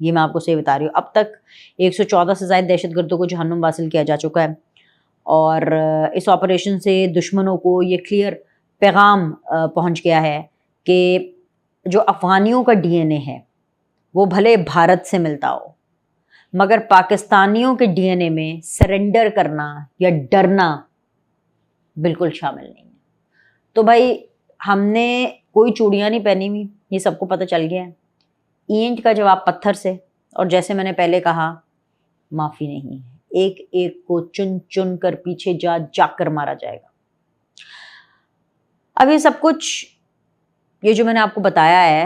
یہ میں آپ کو صحیح بتا رہی ہوں. اب تک 114 سے زائد دہشت گردوں کو جہنم واصل کیا جا چکا ہے، اور اس آپریشن سے دشمنوں کو یہ کلیئر پیغام پہنچ گیا ہے کہ جو افغانیوں کا ڈی این اے ہے وہ بھلے بھارت سے ملتا ہو، مگر پاکستانیوں کے ڈی این اے میں سرنڈر کرنا یا ڈرنا بالکل شامل نہیں ہے. تو بھائی ہم نے کوئی چوڑیاں نہیں پہنی ہوئی، یہ سب کو پتہ چل گیا ہے. اینٹ کا جواب پتھر سے، اور جیسے میں نے پہلے کہا معافی نہیں ہے. ایک ایک کو چن چن کر پیچھے جا جا کر مارا جائے گا. اب یہ سب کچھ، یہ جو میں نے آپ کو بتایا ہے،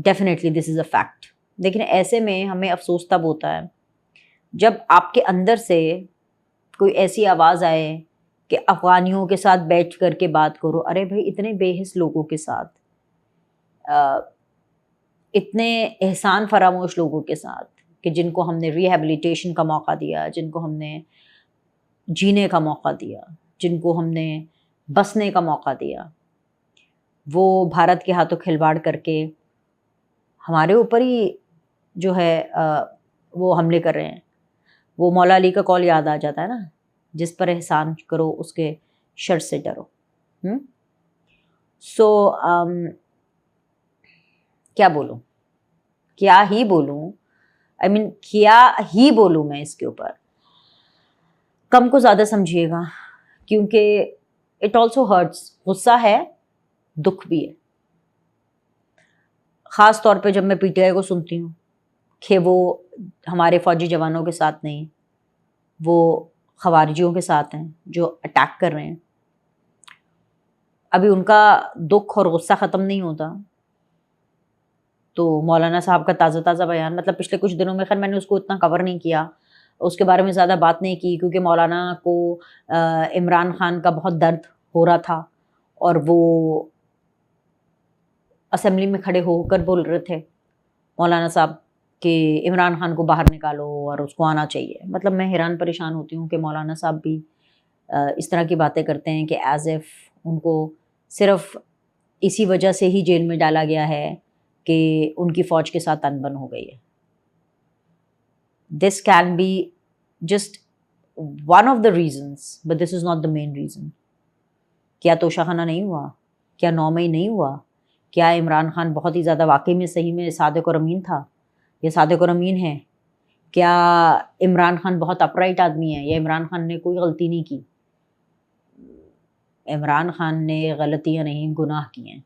definitely this is a fact. لیکن ایسے میں ہمیں افسوس تب ہوتا ہے جب آپ کے اندر سے کوئی ایسی آواز آئے کہ افغانیوں کے ساتھ بیٹھ کر کے بات کرو. ارے بھائی اتنے بے حس لوگوں کے ساتھ، اتنے احسان فراموش لوگوں کے ساتھ کہ جن کو ہم نے ریہیبلیٹیشن کا موقع دیا، جن کو ہم نے جینے کا موقع دیا، جن کو ہم نے بسنے کا موقع دیا، وہ بھارت کے ہاتھوں کھلواڑ کر کے ہمارے اوپر ہی جو ہے وہ حملے کر رہے ہیں. وہ مولا علی کا قول یاد آ جاتا ہے نا، جس پر احسان کرو اس کے شر سے ڈرو. سو کیا بولوں، کیا ہی بولوں، کیا ہی بولوں میں اس کے اوپر. کم کو زیادہ سمجھیے گا، کیونکہ اٹ آلسو ہرٹس. غصہ ہے، دکھ بھی ہے. خاص طور پہ جب میں پی ٹی آئی کو سنتی ہوں کہ وہ ہمارے فوجی جوانوں کے ساتھ نہیں، وہ خوارجیوں کے ساتھ ہیں جو اٹیک کر رہے ہیں. ابھی ان کا دکھ اور غصہ ختم نہیں ہوتا تو مولانا صاحب کا تازہ تازہ بیان، مطلب پچھلے کچھ دنوں میں، خیر میں نے اس کو اتنا کور نہیں کیا، اس کے بارے میں زیادہ بات نہیں کی، کیونکہ مولانا کو عمران خان کا بہت درد ہو رہا تھا، اور وہ اسمبلی میں کھڑے ہو کر بول رہے تھے مولانا صاحب کہ عمران خان کو باہر نکالو اور اس کو آنا چاہیے. مطلب میں حیران پریشان ہوتی ہوں کہ مولانا صاحب بھی اس طرح کی باتیں کرتے ہیں کہ ایز ایف ان کو صرف اسی وجہ سے ہی جیل میں ڈالا گیا ہے کہ ان کی فوج کے ساتھ انبن ہو گئی ہے. This can be just one of the reasons, but this is not the main reason. کیا توشہ خانہ نہیں ہوا؟ کیا 9 مئی نہیں ہوا؟ کیا عمران خان بہت ہی زیادہ واقعی میں صحیح میں صادق اور امین تھا، یا صادق اور امین ہے؟ کیا عمران خان بہت اپرائٹ آدمی ہے، یا عمران خان نے کوئی غلطی نہیں کی؟ عمران خان نے غلطیاں نہیں، گناہ کیے ہیں،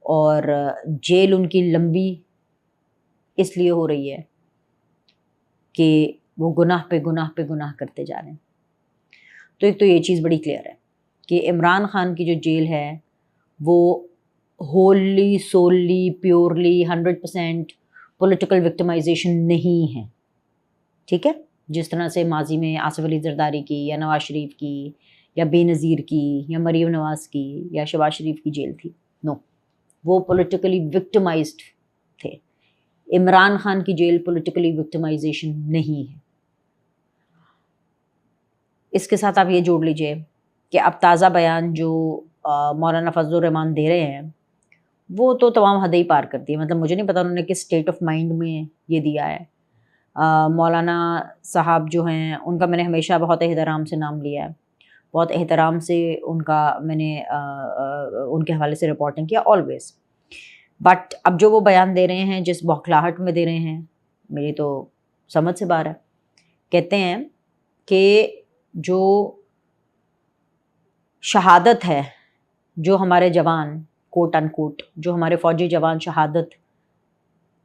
اور جیل ان کی لمبی اس لیے ہو رہی ہے کہ وہ گناہ پہ گناہ پہ گناہ کرتے جا رہے ہیں. تو ایک تو یہ چیز بڑی کلیئر ہے کہ عمران خان کی جو جیل ہے وہ ہوللی سوللی پیورلی 100% پولیٹیکل وکٹمائزیشن نہیں ہے. ٹھیک ہے، جس طرح سے ماضی میں آصف علی زرداری کی، یا نواز شریف کی، یا بے نظیر کی، یا مریم نواز کی، یا شہباز شریف کی جیل تھی. نو، وہ پولیٹیکلی وکٹمائزڈ تھے. عمران خان کی جیل پولیٹیکلی وکٹمائزیشن نہیں ہے. اس کے ساتھ آپ یہ جوڑ لیجئے کہ اب تازہ بیان جو مولانا فضل الرحمان دے رہے ہیں وہ تو تمام حدیں ہی پار کرتی ہے. مطلب مجھے نہیں پتا انہوں نے کس اسٹیٹ آف مائنڈ میں یہ دیا ہے. مولانا صاحب جو ہیں ان کا میں نے ہمیشہ بہت احترام سے نام لیا ہے، بہت احترام سے ان کا میں نے ان کے حوالے سے رپورٹنگ کیا آلویز. بٹ اب جو وہ بیان دے رہے ہیں جس بوکھلاہٹ میں دے رہے ہیں، میری تو سمجھ سے باہر ہے. کہتے ہیں کہ جو شہادت ہے، جو ہمارے جوان کوٹ ان کوٹ، جو ہمارے فوجی جوان شہادت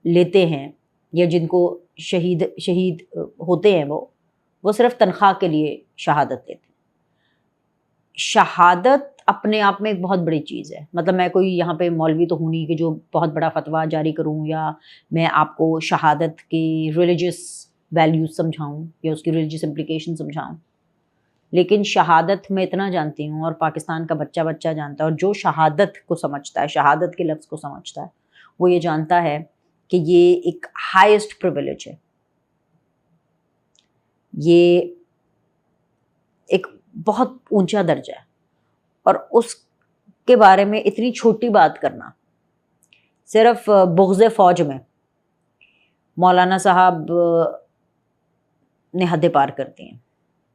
لیتے ہیں یا جن کو شہید ہوتے ہیں، وہ صرف تنخواہ کے لیے شہادت لیتے ہیں. شہادت اپنے آپ میں ایک بہت بڑی چیز ہے. مطلب میں کوئی یہاں پہ مولوی تو ہوں نہیں کہ جو بہت بڑا فتویٰ جاری کروں یا میں آپ کو شہادت کی ریلیجس ویلیوز سمجھاؤں یا اس کی ریلیجس امپلیکیشن سمجھاؤں، لیکن شہادت میں اتنا جانتی ہوں، اور پاکستان کا بچہ بچہ جانتا ہے، اور جو شہادت کو سمجھتا ہے، شہادت کے لفظ کو سمجھتا ہے، وہ یہ جانتا ہے کہ یہ ایک ہائیسٹ پریویلیج ہے. یہ ایک بہت اونچا درجہ ہے، اور اس کے بارے میں اتنی چھوٹی بات کرنا صرف بغض فوج میں مولانا صاحب نے حدیں پار کر دی ہیں.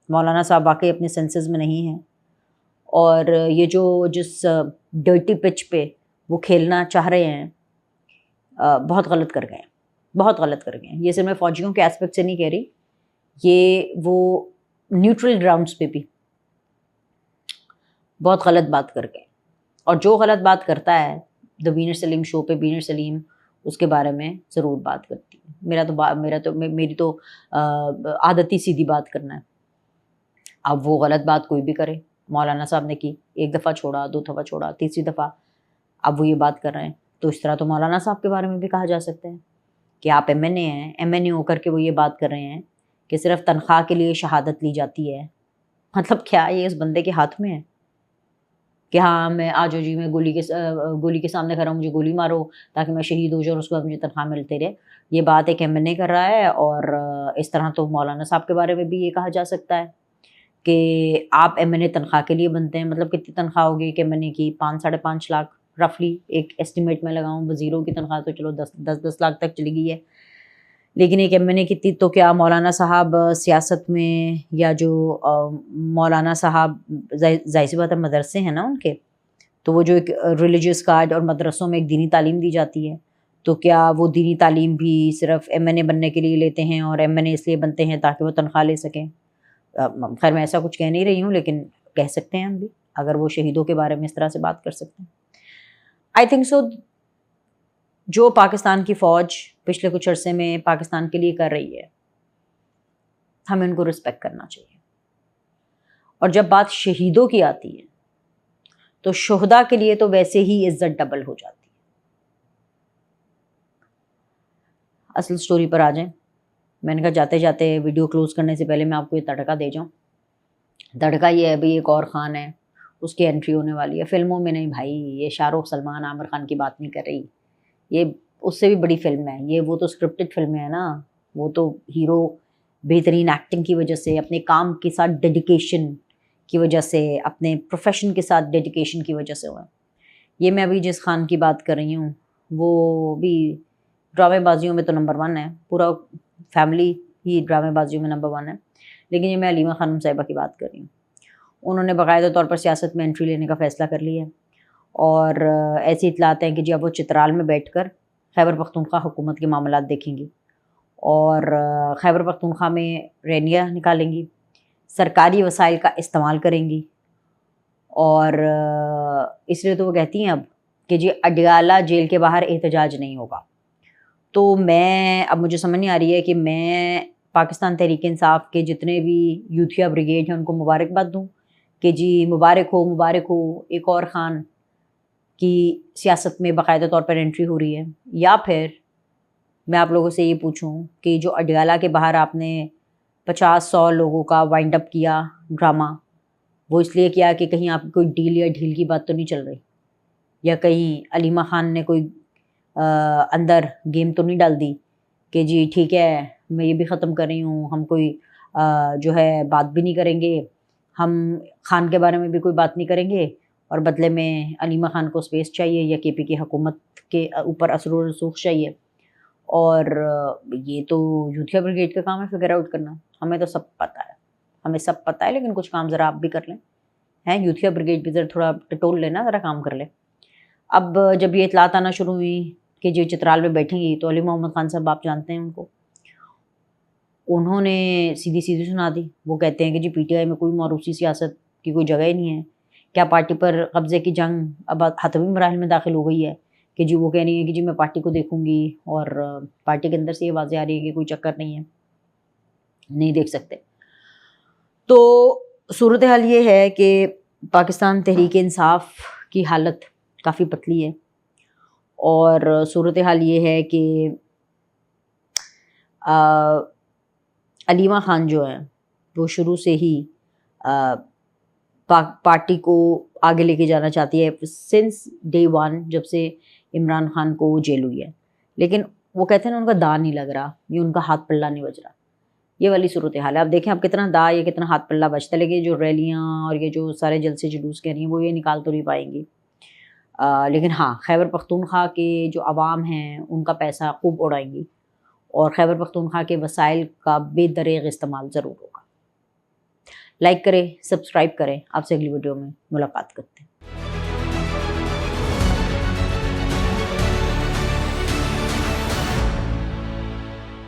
مولانا صاحب واقعی اپنے سینسز میں نہیں ہیں, اور یہ جس ڈرٹی پچ پہ وہ کھیلنا چاہ رہے ہیں بہت غلط کر گئے ہیں, بہت غلط کر گئے ہیں. یہ صرف میں فوجیوں کے اسپیکٹ سے نہیں کہہ رہی, یہ وہ نیوٹرل گراؤنڈس پہ بھی بہت غلط بات کر گئے. اور جو غلط بات کرتا ہے دا وینر سلیم شو پہ, وینر سلیم اس کے بارے میں ضرور بات کرتی ہے. میری تو عادت ہی سیدھی بات کرنا ہے. اب وہ غلط بات کوئی بھی کرے, مولانا صاحب نے کی, ایک دفعہ چھوڑا, 2 دفعہ چھوڑا, تیسری دفعہ اب وہ یہ بات کر رہے ہیں, تو اس طرح تو مولانا صاحب کے بارے میں بھی کہا جا سکتا ہے کہ آپ ایم این اے ہیں, ایم این اے ہو کر کے وہ یہ بات کر رہے ہیں کہ صرف تنخواہ کے لیے شہادت لی جاتی ہے. مطلب کیا یہ اس بندے کے ہاتھ میں ہے کہ ہاں میں آ جاؤ جی, میں گولی کے سامنے کھڑا ہوں, مجھے گولی مارو تاکہ میں شہید ہو جاؤں اور اس کے بعد مجھے تنخواہ ملتے رہے. یہ بات ایک ایم این اے کر رہا ہے. اور اس طرح تو مولانا صاحب کے بارے میں بھی یہ کہا جا سکتا ہے کہ آپ ایم این اے تنخواہ کے لیے بنتے ہیں. مطلب کتنی تنخواہ ہوگی کہ ایم این اے کی؟ 5-5.5 لاکھ رفلی ایک ایسٹیمیٹ میں لگاؤں. وزیروں کی تنخواہ تو چلو 10 لاکھ تک چلی گئی ہے, لیکن ایک ایم این اے کی تو کیا مولانا صاحب سیاست میں, یا جو مولانا صاحب ظاہر سی بات ہے مدرسے ہیں نا ان کے, تو وہ جو ایک ریلیجیس کارڈ اور مدرسوں میں ایک دینی تعلیم دی جاتی ہے, تو کیا وہ دینی تعلیم بھی صرف ایم این اے بننے کے لیے لیتے ہیں, اور ایم این اے اس لیے بنتے ہیں تاکہ وہ تنخواہ لے سکیں؟ خیر میں ایسا کچھ کہہ نہیں رہی ہوں, لیکن کہہ سکتے ہیں ہم بھی, اگر وہ شہیدوں کے بارے میں اس طرح سے بات کر سکتے ہیں. آئی تھنک سو جو پاکستان کی فوج پچھلے کچھ عرصے میں پاکستان کے لیے کر رہی ہے, ہمیں ان کو رسپیکٹ کرنا چاہیے. اور جب بات شہیدوں کی آتی ہے تو شہداء کے لیے تو ویسے ہی عزت ڈبل ہو جاتی ہے. اصل سٹوری پر آ جائیں. میں نے کہا جاتے جاتے ویڈیو کلوز کرنے سے پہلے میں آپ کو یہ تڑکا دے جاؤں. تڑکا یہ ہے بھائی, ایک اور خان ہے, اس کی انٹری ہونے والی ہے. فلموں میں نہیں بھائی, یہ شاہ رخ, سلمان, عامر خان کی بات نہیں کر رہی, یہ اس سے بھی بڑی فلم ہے یہ. وہ تو اسکرپٹڈ فلمیں ہیں نا, وہ تو ہیرو بہترین ایکٹنگ کی وجہ سے, اپنے کام کے ساتھ ڈیڈیکیشن کی وجہ سے, اپنے پروفیشن کے ساتھ ڈیڈیکیشن کی وجہ سے ہوئے. یہ میں ابھی جس خان کی بات کر رہی ہوں وہ بھی ڈرامے بازیوں میں تو نمبر 1 ہے, پورا فیملی ہی ڈرامے بازیوں میں نمبر 1 ہے. لیکن یہ میں علیمہ خانم صاحبہ کی بات کر رہی ہوں. انہوں نے باقاعدہ طور پر سیاست میں انٹری لینے کا فیصلہ کر لیا ہے, اور ایسی اطلاعات ہیں کہ جی اب وہ چترال میں بیٹھ کر خیبر پختونخوا حکومت کے معاملات دیکھیں گی, اور خیبر پختونخوا میں ریلیاں نکالیں گی, سرکاری وسائل کا استعمال کریں گی. اور اس لیے تو وہ کہتی ہیں اب کہ جی اڈیالہ جیل کے باہر احتجاج نہیں ہوگا. تو میں اب مجھے سمجھ نہیں آ رہی ہے کہ میں پاکستان تحریک انصاف کے جتنے بھی یوتھیا بریگیڈ ہیں ان کو مبارکباد دوں کہ جی مبارک ہو ایک اور خان کی سیاست میں باقاعدہ طور پر انٹری ہو رہی ہے. یا پھر میں آپ لوگوں سے یہ پوچھوں کہ جو اڈیالہ کے باہر آپ نے 50-100 لوگوں کا وائنڈ اپ کیا ڈرامہ, وہ اس لیے کیا کہ کہیں آپ کی کوئی ڈیل یا ڈھیل کی بات تو نہیں چل رہی, یا کہیں علیمہ خان نے کوئی اندر گیم تو نہیں ڈال دی کہ جی ٹھیک ہے میں یہ بھی ختم کر رہی ہوں, ہم کوئی جو ہے بات بھی نہیں کریں گے, ہم خان کے بارے میں بھی کوئی بات نہیں کریں گے, اور بدلے میں علیمہ خان کو سپیس چاہیے یا کے پی کی حکومت کے اوپر اثر و رسوخ چاہیے. اور یہ تو یوتھیا بریگیڈ کا کام ہے فگر آؤٹ کرنا. ہمیں تو سب پتہ ہے, ہمیں سب پتہ ہے, لیکن کچھ کام ذرا آپ بھی کر لیں ہیں. یوتھیا بریگیڈ بھی ذرا تھوڑا ٹٹول لینا, ذرا کام کر لیں. اب جب یہ اطلاعات آنا شروع ہوئی کہ جو چترال میں بیٹھیں گی, تو علی محمد خان صاحب آپ جانتے ہیں ان کو, انہوں نے سیدھی سنا دی. وہ کہتے ہیں کہ جی پی ٹی آئی میں کوئی موروثی سیاست کی کوئی جگہ ہی نہیں ہے. کیا پارٹی پر قبضے کی جنگ اب حتمی مراحل میں داخل ہو گئی ہے کہ جی وہ کہہ رہی ہیں کہ جی میں پارٹی کو دیکھوں گی, اور پارٹی کے اندر سے یہ واضح آ رہی ہے کہ کوئی چکر نہیں ہے, نہیں دیکھ سکتے. تو صورتحال یہ ہے کہ پاکستان تحریک انصاف کی حالت کافی پتلی ہے, اور صورتحال یہ ہے کہ علیمہ خان جو ہیں وہ شروع سے ہی پارٹی کو آگے لے کے جانا چاہتی ہے سنس ڈے 1 جب سے عمران خان کو جیل ہوئی ہے. لیکن وہ کہتے ہیں نا ان کا دا نہیں لگ رہا, یہ ان کا ہاتھ پلہ نہیں بج رہا. یہ والی صورتحال ہے. اب دیکھیں اب کتنا دا یا کتنا ہاتھ پلہ بجتا ہے, لیکن جو ریلیاں اور یہ جو سارے جلسے جلوس کہہ رہی ہیں وہ یہ نکال تو نہیں پائیں گی. لیکن ہاں خیبر پختونخوا کے جو عوام ہیں ان کا پیسہ خوب اڑائیں گی, اور خیبر پختونخوا کے وسائل کا بے دریغ استعمال ضرور ہوگا. لائک کریں، سبسکرائب کریں. آپ سے اگلی ویڈیو میں ملاقات کرتے ہیں.